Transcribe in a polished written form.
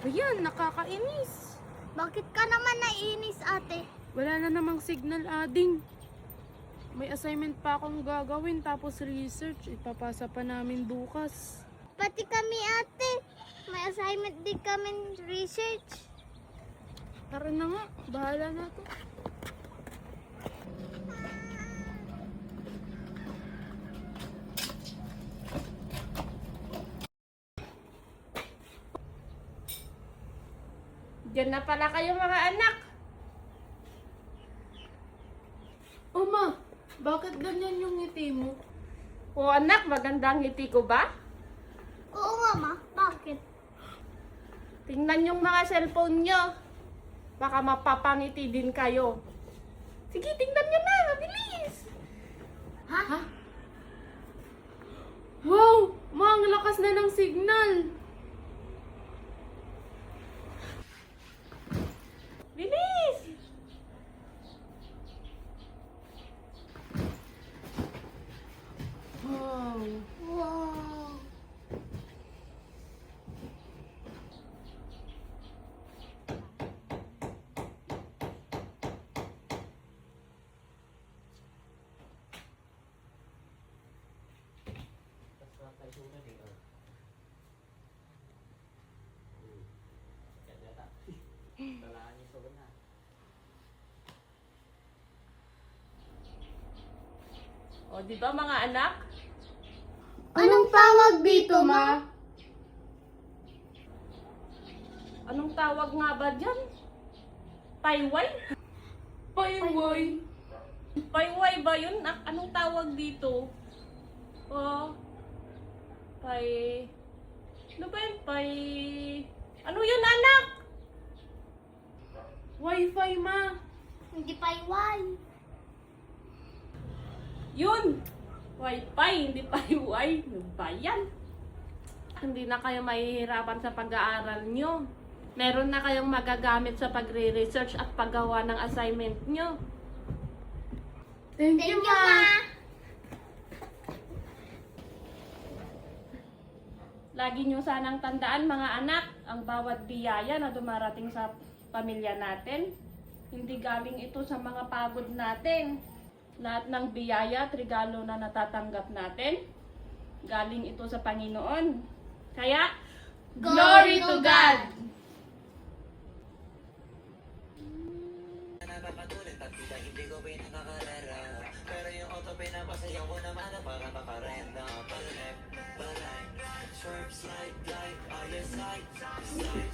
ba yan? Nakakainis. Bakit ka naman naiinis, ate? Wala na namang signal, Ading. May assignment pa akong gagawin tapos research. Ipapasa pa namin bukas. Pati kami, ate. May assignment din kami research. Tara na nga. Bahala na to. Diyan na pala kayo mga anak. Oma, bakit ganyan yung ngiti mo? O anak, magandang ngiti ko ba? Oo nga, ma. Bakit? Tingnan yung mga cellphone nyo. Baka mapapangiti din kayo. Sige, tingnan nyo na. Mabilis. Ha? Wow! Ma, ang lakas na ng signal. Bilis. Wow. Wow. O, di ba mga anak? Anong tawag dito, ma? Anong tawag nga ba dyan? Payway? Payway. Payway ba yun? Anong tawag dito? O, ano ba yun? Ano yun anak? Wi-Fi, ma. Hindi payway. Yun! Wi-Fi, hindi payway. Ano ba yan? Hindi na kayo mahihirapan sa pag-aaral nyo. Meron na kayong magagamit sa pagre-research at paggawa ng assignment nyo. Thank Thank you, you, ma. ma. Lagi nyo sanang tandaan mga anak, ang bawat biyaya na dumarating sa pamilya natin, hindi galing ito sa mga pagod natin. Lahat ng biyaya at regalo na natatanggap natin, galing ito sa Panginoon. Kaya, Glory to God! Napapatulit at kita hindi ko pinakakarera. Pero yung auto pinapasayaw ko naman na para makarenda. Balik, balik, swerve, slide, glide, ayos, slide, slide,